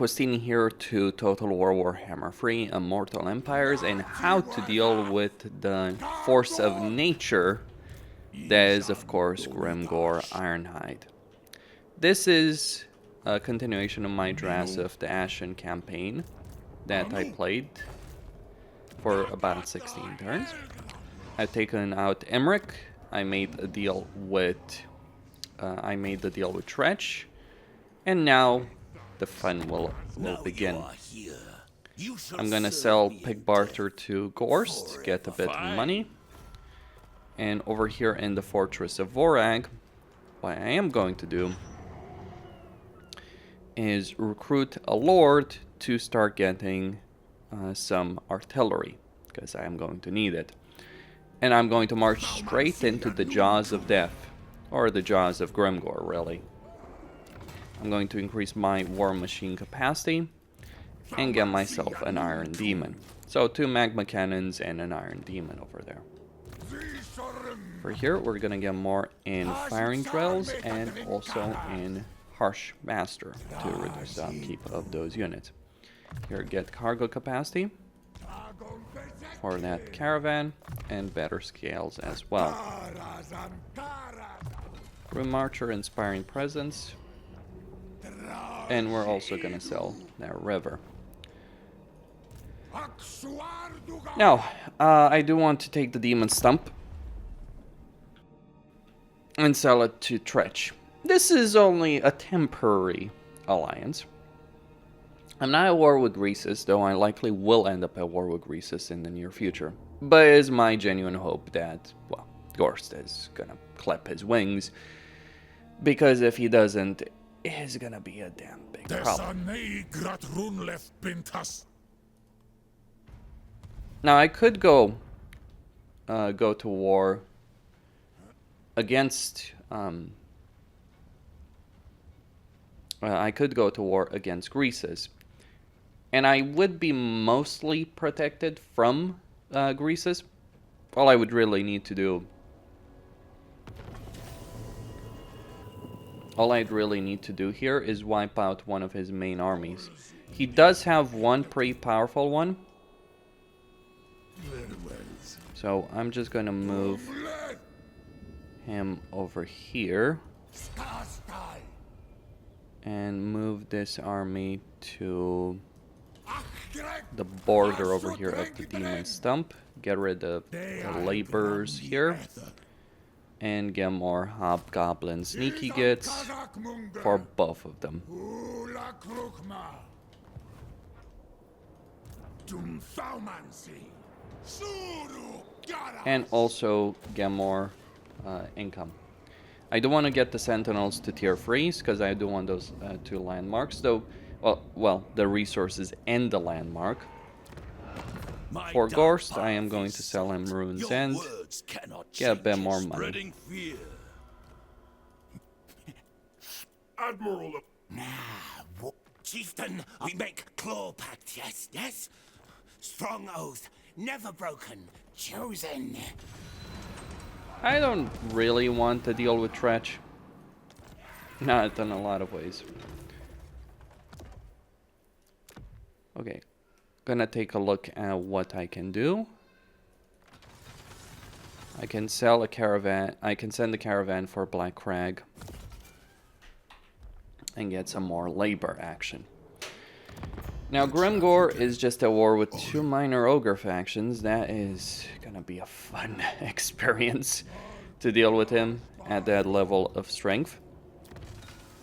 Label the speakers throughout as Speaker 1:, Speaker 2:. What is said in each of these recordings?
Speaker 1: Questing here to Total War Warhammer 3 Immortal Empires and how to deal with the force of nature that is, of course, Grimgor Ironhide. This is a continuation of my drafts of the Ashen campaign that I played for about 16 turns. I've taken out Emmerich. I made a deal with Tretch, and now the fun will begin. I'm gonna sell Pig Barter to Gorst, get a bit of money. And over here in the Fortress of Waaagh, what I am going to do is recruit a Lord to start getting some artillery, because I am going to need it. And I'm going to march straight into the Jaws of Death, or the Jaws of Grimgor, really. I'm going to increase my war machine capacity and get myself an Iron Demon. So 2 magma cannons and an Iron Demon over there. For here, we're gonna get more in firing drills and also in Harsh Master to reduce the upkeep of those units. Here, get cargo capacity for that caravan and better scales as well. Grim Archer, Inspiring Presence. And we're also gonna sell that river. Now, I do want to take the Demon Stump and sell it to Tretch. This is only a temporary alliance. I'm not at war with Greases, though I likely will end up at war with Greases in the near future. But it is my genuine hope that, well, Gorst is gonna clip his wings, because if he doesn't, it's gonna be a damn big problem. Now I could go to war against Greases, and I would be mostly protected from Greases. All I would really need to do, here is wipe out one of his main armies. He does have one pretty powerful one, so I'm just gonna move him over here and move this army to the border over here of the Demon Stump. Get rid of the laborers here and get more Hobgoblin sneaky gets for both of them. And also get more income. I do want to get the Sentinels to tier 3s because I do want those 2 landmarks, though. Well, the resources and the landmark. For Gorst, I am going to sell him Rune's End, get a bit more money.
Speaker 2: Admiral. Chieftain, we make claw pact, yes? Strong oath, never broken, chosen.
Speaker 1: I don't really want to deal with Tretch. Not in a lot of ways. Okay, gonna take a look at what I can do. I can sell a caravan. I can send a caravan for Black Crag and get some more labor action. Now, Grimgor is just at war with 2 minor ogre factions. That is gonna be a fun experience to deal with him at that level of strength.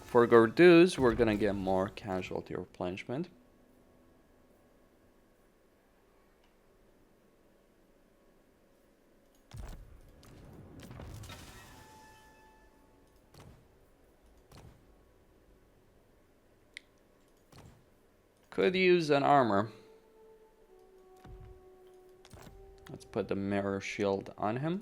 Speaker 1: For Gordoos, we're gonna get more casualty replenishment. Could use an armor. Let's put the mirror shield on him.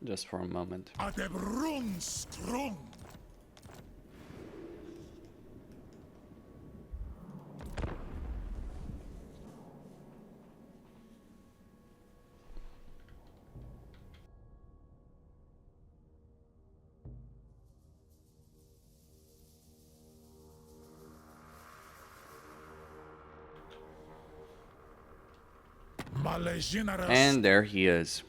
Speaker 1: Just for a moment. And there he is.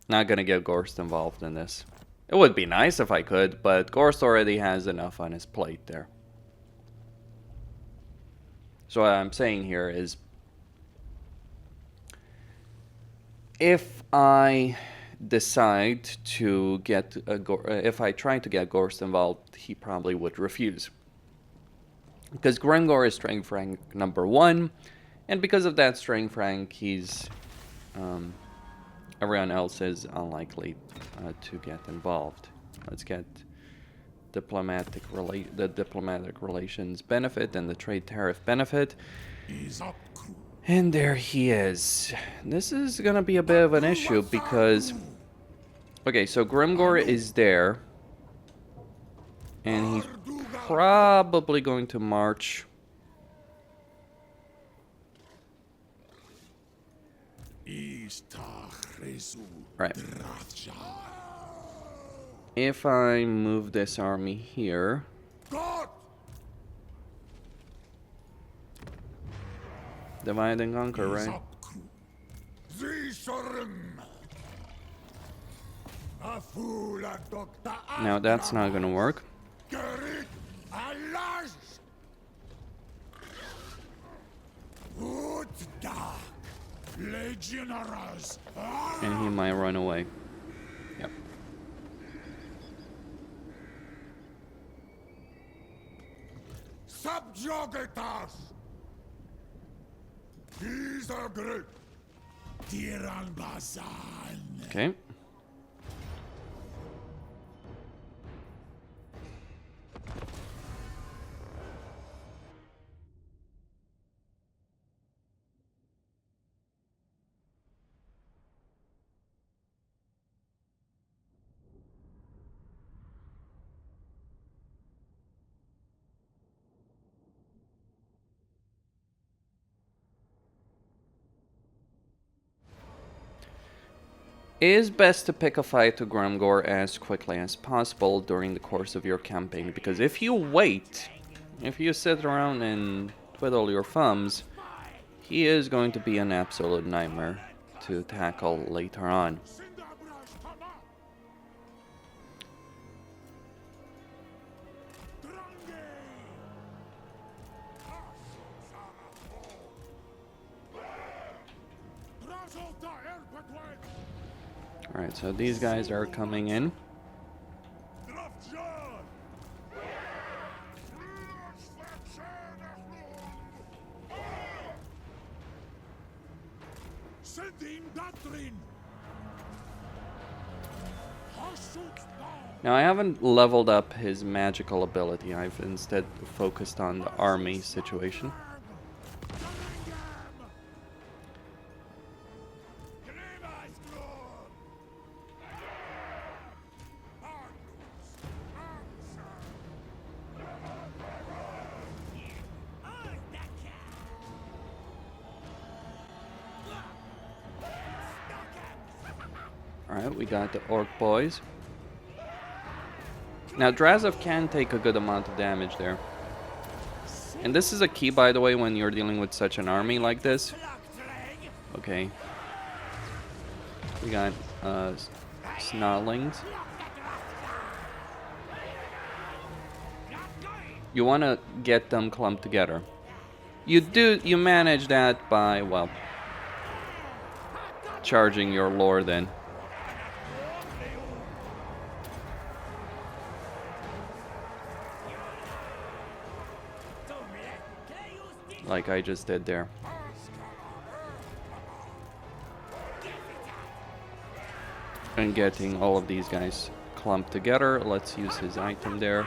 Speaker 1: Not gonna get Gorst involved in this. It would be nice if I could, but Gorst already has enough on his plate there. So what I'm saying here is, if I decide to get if I try to get Gorst involved, he probably would refuse. Because Grimgor is strength rank number 1, and because of that strength rank, he's everyone else is unlikely to get involved. Let's get the diplomatic relations benefit and the trade tariff benefit. And there he is. This is gonna be a bit of an issue because, okay, so Grimgor is there, and he's probably going to march. Right. If I move this army here, divide and conquer, right? Now that's not gonna work. And he might run away. Yep.
Speaker 3: Subjugators! These are great.
Speaker 1: Okay. It is best to pick a fight to Grimgor as quickly as possible during the course of your campaign, because if you wait, if you sit around and twiddle your thumbs, he is going to be an absolute nightmare to tackle later on. Alright, so these guys are coming in. Now I haven't leveled up his magical ability. I've instead focused on the army situation. Alright, we got the orc boys. Now, Drazov can take a good amount of damage there. And this is a key, by the way, when you're dealing with such an army like this. Okay. We got Snarlings. You want to get them clumped together. You manage that by, well, charging your lore then. Like I just did there. And getting all of these guys clumped together. Let's use his item there.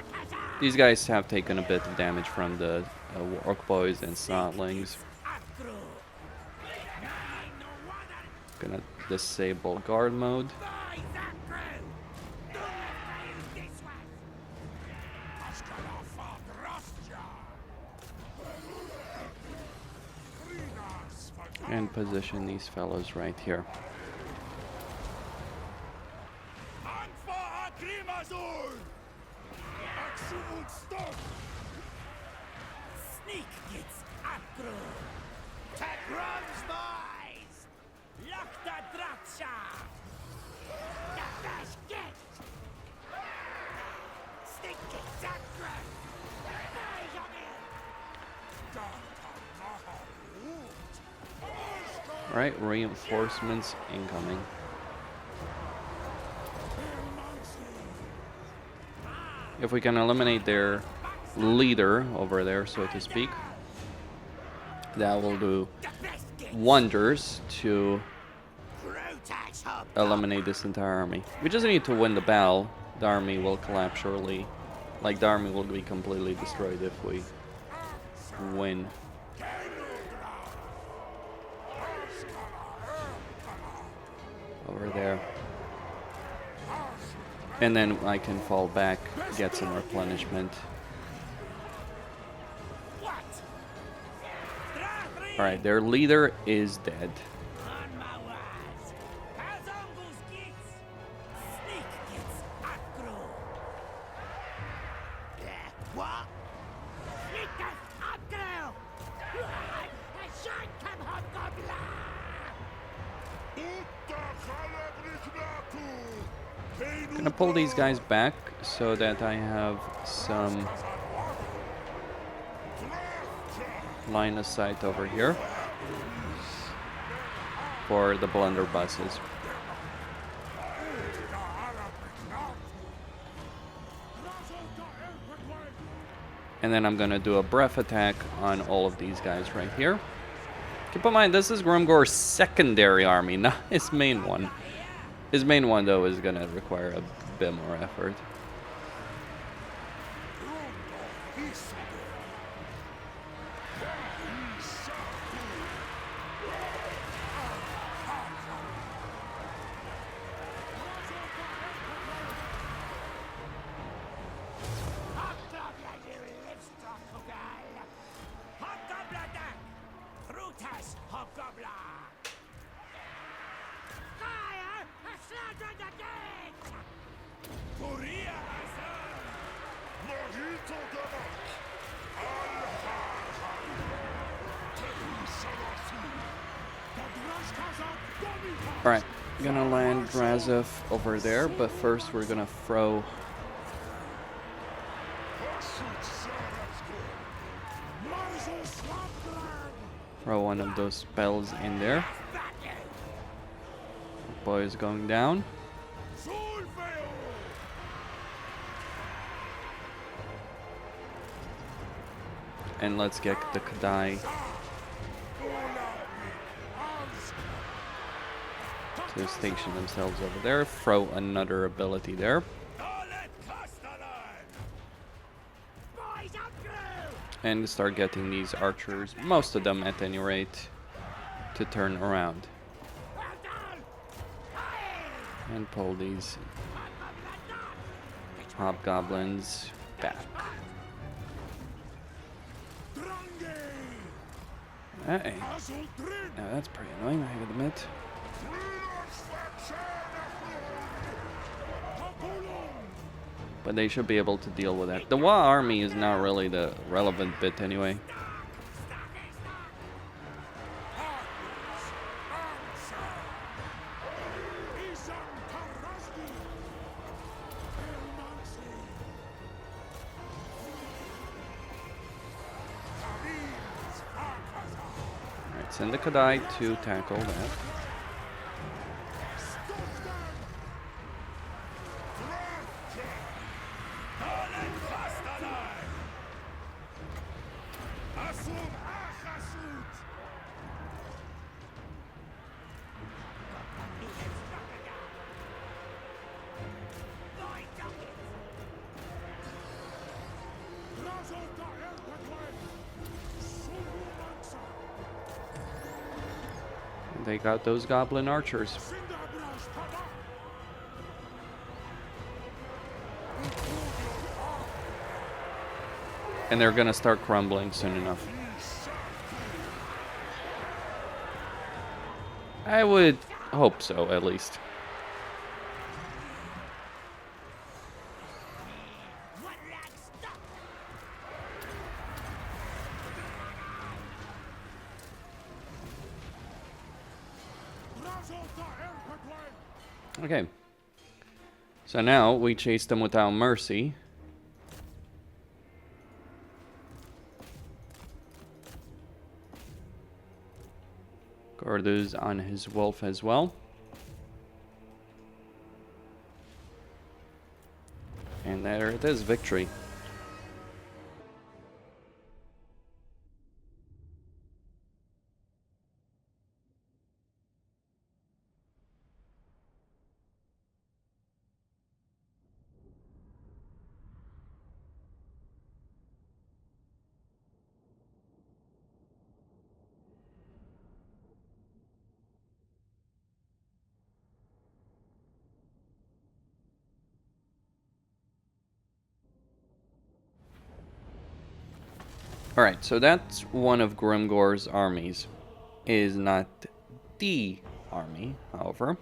Speaker 1: These guys have taken a bit of damage from the orc boys and snotlings. Gonna disable guard mode. And position these fellows right here. Right, reinforcements incoming. If we can eliminate their leader over there, so to speak, that will do wonders to eliminate this entire army. We just need to win the battle. The army will collapse shortly. Like, the army will be completely destroyed if we win. Over there. And then I can fall back, get some replenishment. Alright, their leader is dead. Gonna pull these guys back so that I have some line of sight over here for the blunderbusses. And then I'm gonna do a breath attack on all of these guys right here. Keep in mind, this is Grimgor's secondary army, not his main one. His main one, though, is gonna require a bit more effort. Alright, gonna land Razov over there, but first we're gonna throw one of those spells in there. Boy is going down. And let's get the Kadai to station themselves over there. Throw another ability there. And start getting these archers, most of them at any rate, to turn around. And pull these hobgoblins back. Hey. Now that's pretty annoying, I admit. But they should be able to deal with that. The Waaagh army is not really the relevant bit anyway. Alright, send the Kadai to tackle that. They got those goblin archers. And they're gonna start crumbling soon enough. I would hope so, at least. Okay. So now we chase them without mercy. Kurtis on his wolf as well. And there it is, victory. Alright, so that's one of Grimgor's armies. Is not the army, however.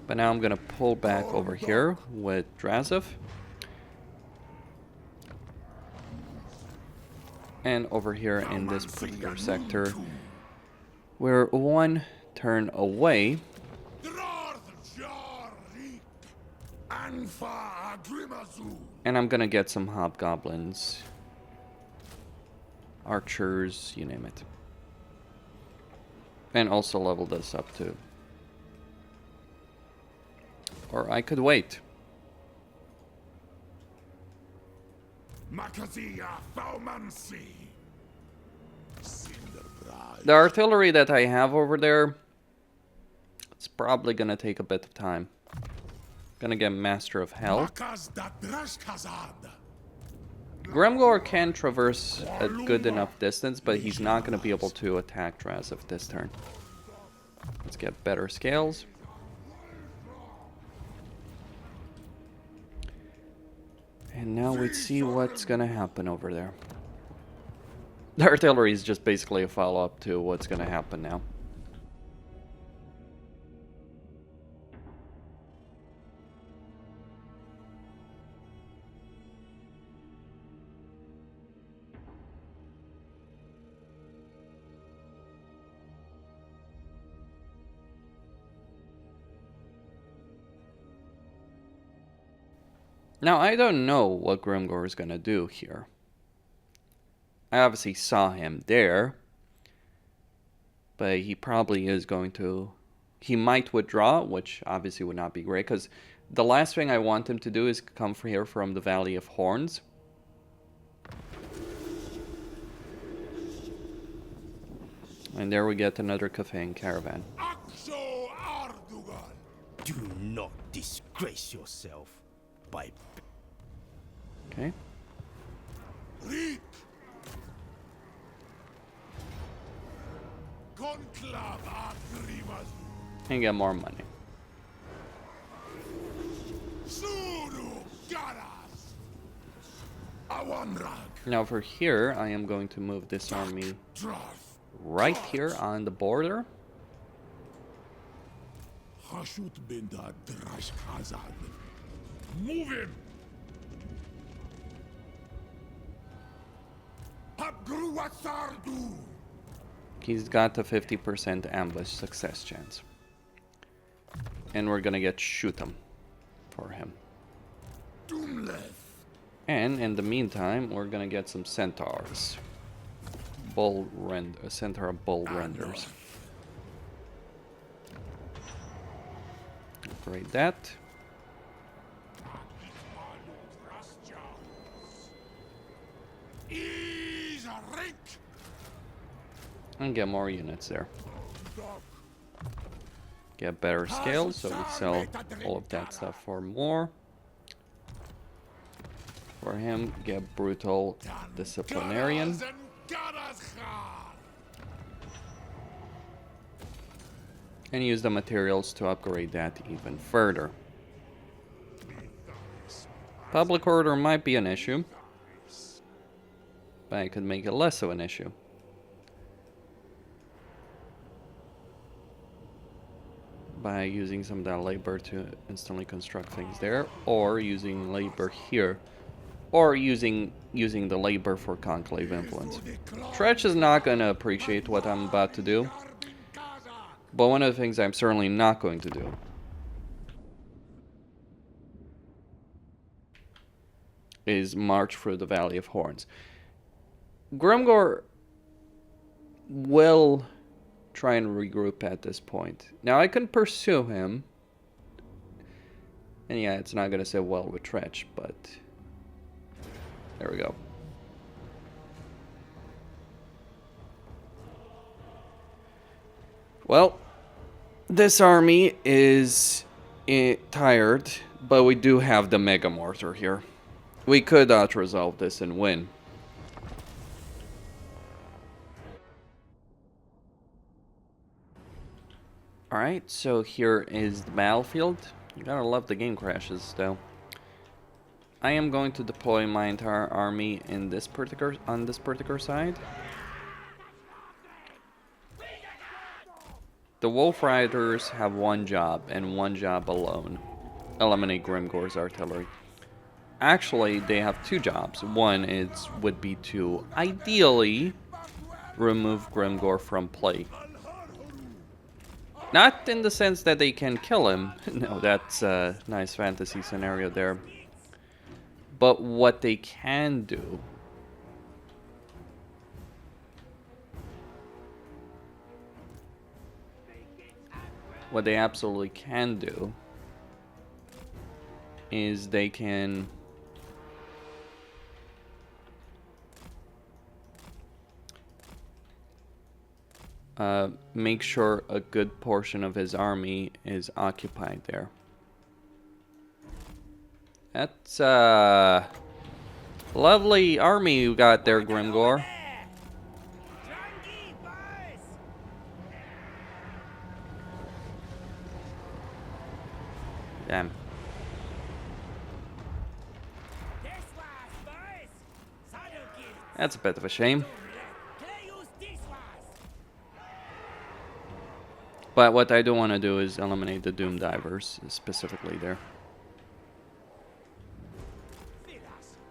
Speaker 1: But now I'm gonna pull back over here with Drazov. And over here in this particular sector, we're one turn away. And I'm gonna get some hobgoblins, archers, you name it. And also level this up too. Or I could wait. The artillery that I have over there, it's probably gonna take a bit of time. Gonna get Master of Hell. Grimgor can traverse a good enough distance, but he's not gonna be able to attack Drazov this turn. Let's get better scales. And now we see what's gonna happen over there. The artillery is just basically a follow-up to what's gonna happen now. Now, I don't know what Grimgor is going to do here. I obviously saw him there, but he probably is going to... He might withdraw, which obviously would not be great, because the last thing I want him to do is come here from the Valley of Horns. And there we get another Kafang caravan.
Speaker 2: Do not disgrace yourself by...
Speaker 1: Okay. And get more money. Now for here, I am going to move this army right here on the border.
Speaker 3: Move him!
Speaker 1: He's got a 50% ambush success chance. And we're gonna get shoot 'em for him. And in the meantime, we're gonna get some centaurs. Centaur bull renders. Upgrade that. And get more units there. Get better scales, so we sell all of that stuff for more. For him, get brutal disciplinarian. And use the materials to upgrade that even further. Public order might be an issue, but I could make it less of an issue. by using some of that labor to instantly construct things there, or using labor here, or using the labor for conclave influence. Tretch is not going to appreciate what I'm about to do, but one of the things I'm certainly not going to do is march through the Valley of Horns. Grimgor will try and regroup at this point. Now I can pursue him, and yeah, it's not going to sit well with Tretch, but there we go. Well, this army is tired, but we do have the Mega Mortar here. We could out-resolve this and win. Alright, so here is the battlefield. You gotta love the game crashes, though. I am going to deploy my entire army in this on this particular side. The Wolf Riders have one job, and one job alone. Eliminate Grimgor's artillery. Actually, they have two jobs. One would be to, ideally, remove Grimgor from play. Not in the sense that they can kill him. No, that's a nice fantasy scenario there. But what they can do what they absolutely can do is they can make sure a good portion of his army is occupied there. That's a lovely army you got there, Grimgor. Damn. That's a bit of a shame. But what I do want to do is eliminate the Doom Divers, specifically there.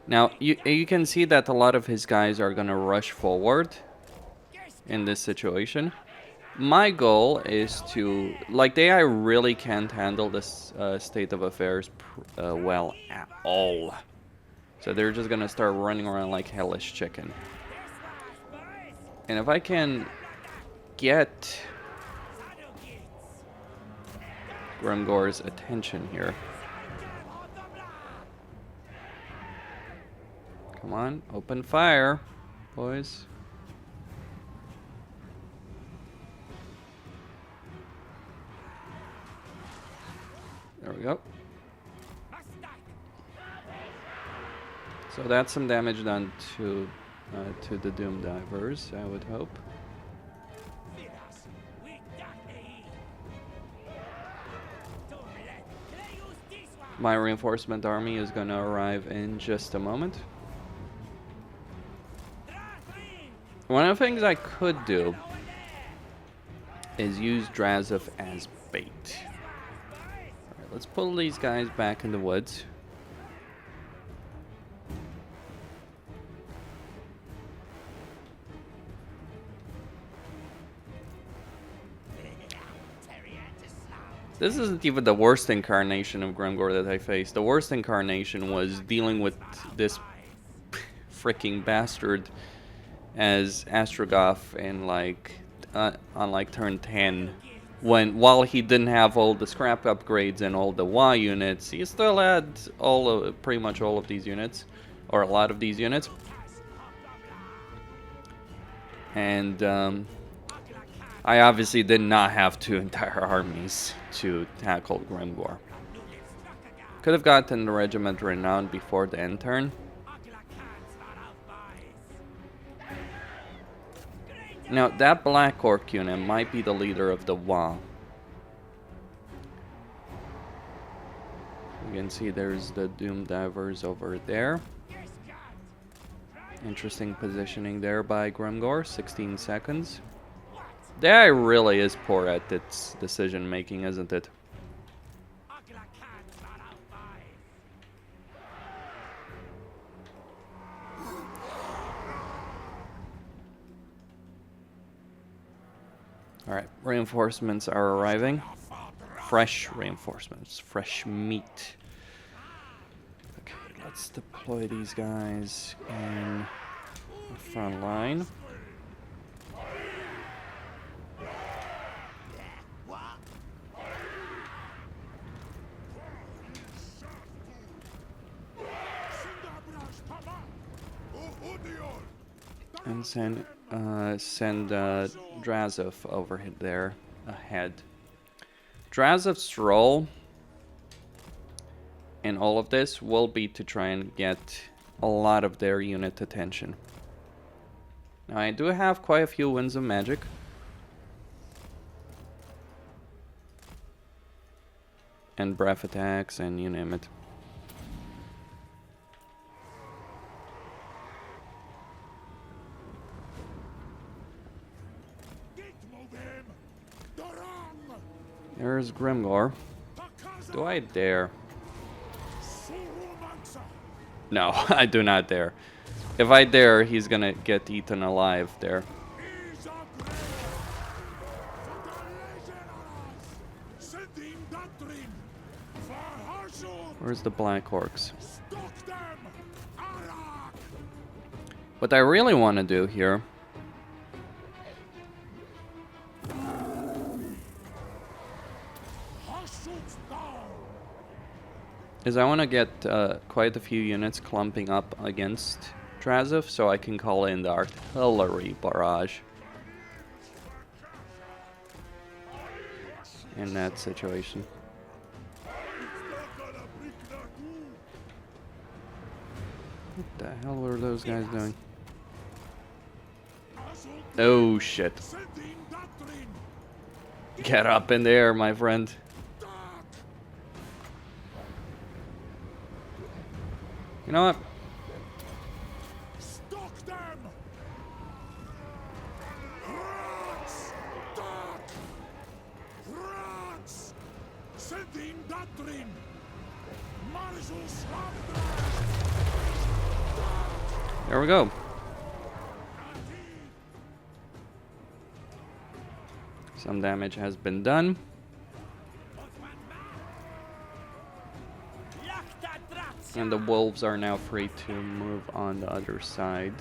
Speaker 1: Now, you can see that a lot of his guys are going to rush forward in this situation. My goal is to... Like, they really can't handle this state of affairs well at all. So they're just going to start running around like hellish chicken. And if I can get Grimgor's attention here. Come on, open fire, boys. There we go. So that's some damage done to the Doom Divers, I would hope. My reinforcement army is going to arrive in just a moment. One of the things I could do is use Drazov as bait. Alright, let's pull these guys back in the woods. This isn't even the worst incarnation of Grimgor that I faced. The worst incarnation was dealing with this freaking bastard as Astrogoth in on like turn 10, while he didn't have all the scrap upgrades and all the Waaagh units, he still had pretty much all of these units, or a lot of these units. And I obviously did not have two entire armies to tackle Grimgor. Could have gotten the regiment renowned before the end turn. Now, that Black Orc unit might be the leader of the Waaagh. You can see there's the Doom Divers over there. Interesting positioning there by Grimgor, 16 seconds. The AI really is poor at its decision making, isn't it? Alright, reinforcements are arriving. Fresh reinforcements, fresh meat. Okay, let's deploy these guys in the front line. And send Drazov over there ahead. Drazov's role in all of this will be to try and get a lot of their unit attention. Now I do have quite a few winds of magic. And breath attacks and you name it. There's Grimgor. Do I dare? No, I do not dare. If I dare, he's gonna get eaten alive there. Where's the Black Orcs? What I really want to do here is I want to get quite a few units clumping up against Drazov so I can call in the artillery barrage in that situation. What the hell were those guys doing? Oh shit. Get up in there, my friend. You know what?
Speaker 3: Stock them! Rats! Sending Datrin! Marzus
Speaker 1: There we go. Some damage has been done. And the wolves are now free to move on the other side.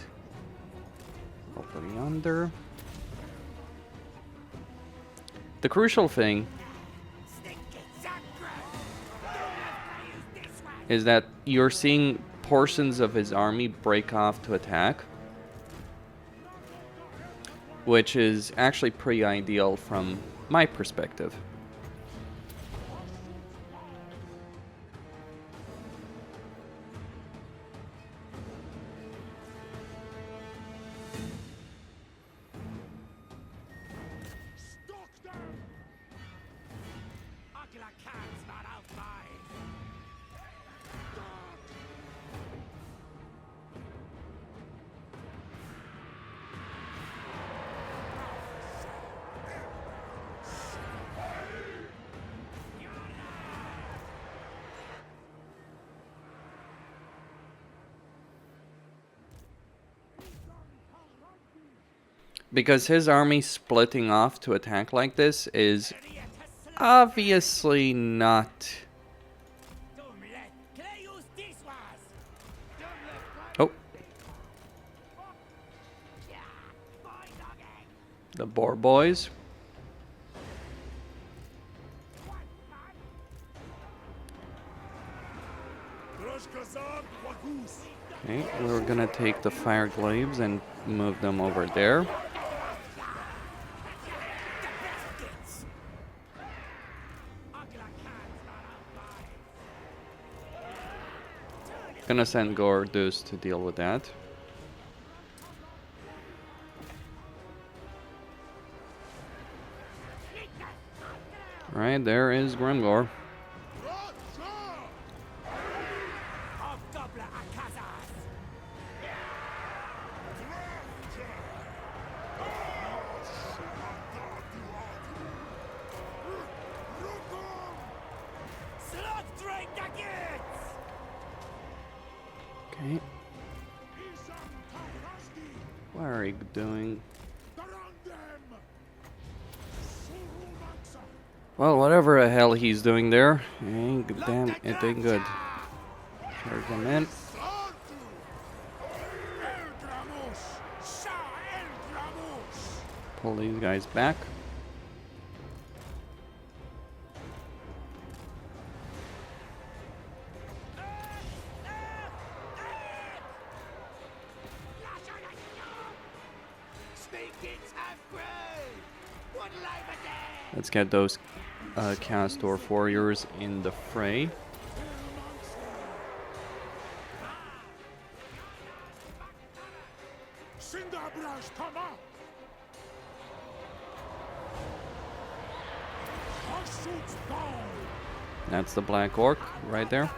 Speaker 1: Over yonder. The crucial thing is that you're seeing portions of his army break off to attack, which is actually pretty ideal from my perspective. Because his army splitting off to attack like this is obviously not... Oh. The Boar Boys. Okay, we're gonna take the Fire Glaives and move them over there. Gonna send Gordos to deal with that. Right, there is Grimgor. Mederic doing? Well, whatever the hell he's doing there, ain't it ain't good. Charge them in. Pull these guys back. Let's get those Castor warriors in the fray. That's the Black Orc right there.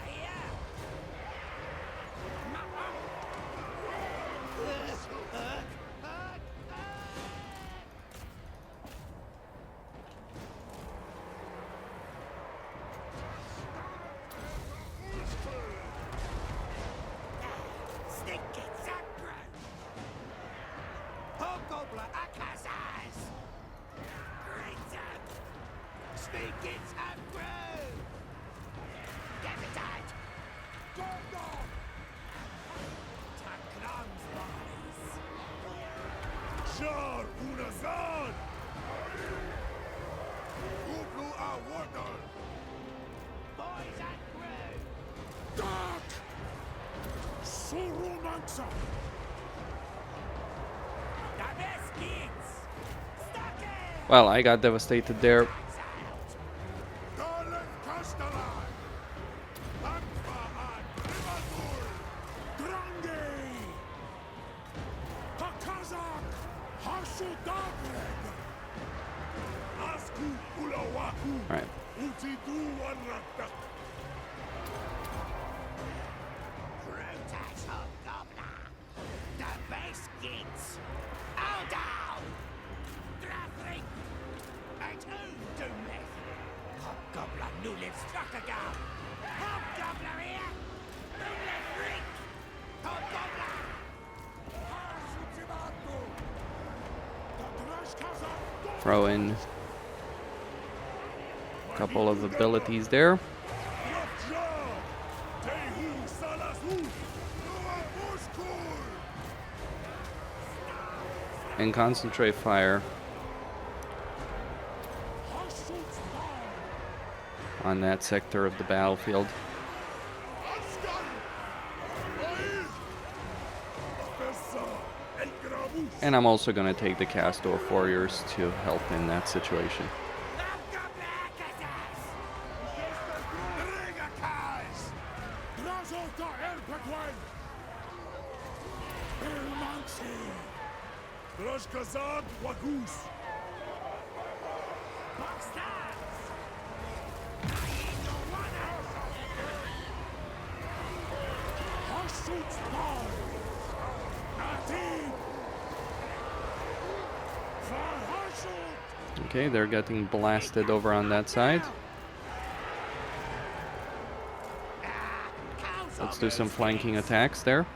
Speaker 1: Well, I got devastated there. Alright. Throw in a couple of abilities there. And concentrate fire on that sector of the battlefield. And I'm also going to take the Castor warriors to help in that situation. Okay, they're getting blasted over on that side. Let's do some flanking attacks there.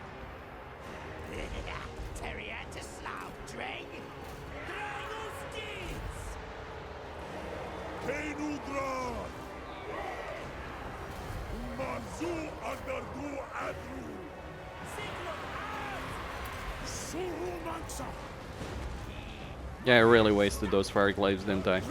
Speaker 1: Yeah, I really wasted those fire glaives, didn't I?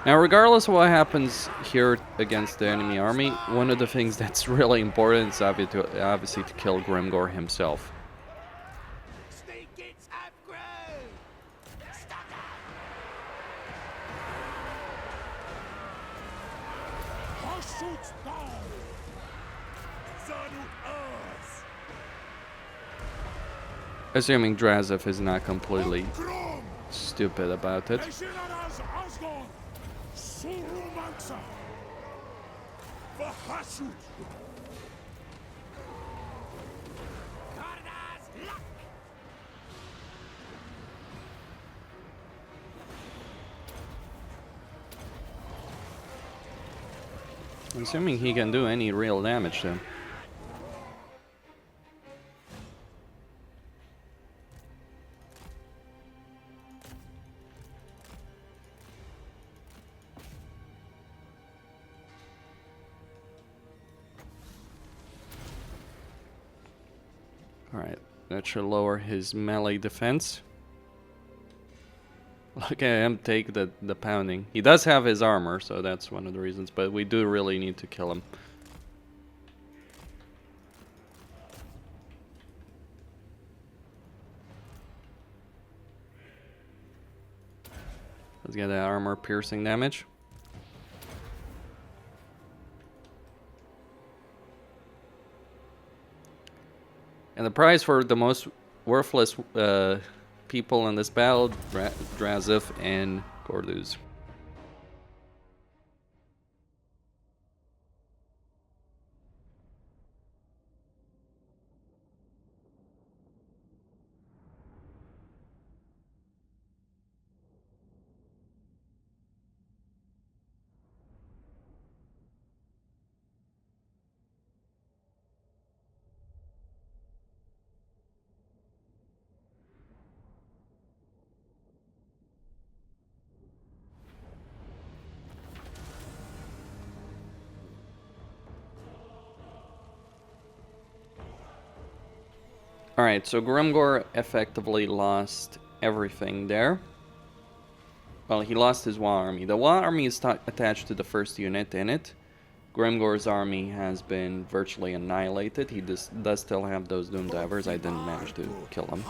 Speaker 1: Now, regardless of what happens here against the enemy army, one of the things that's really important is obviously to kill Grimgor himself.
Speaker 3: shoots down. Zanu us.
Speaker 1: Assuming Drazov is not completely
Speaker 3: Grom.
Speaker 1: stupid about it.
Speaker 3: Sinnelleos Asgard. Surumanxa. Vahashut.
Speaker 2: Konda's luck.
Speaker 1: Assuming he can do any real damage to him. Alright, that should lower his melee defense. Look at him take the pounding. He does have his armor, so that's one of the reasons, but we do really need to kill him. Let's get that armor piercing damage. And the prize for the most worthless people in this battle, Drazov and Kurtis. Alright, so Grimgor effectively lost everything there. Well, he lost his Waaagh army. The Waaagh army is attached to the first unit in it. Grimgor's army has been virtually annihilated. He does still have those Doom Divers. I didn't manage to kill him.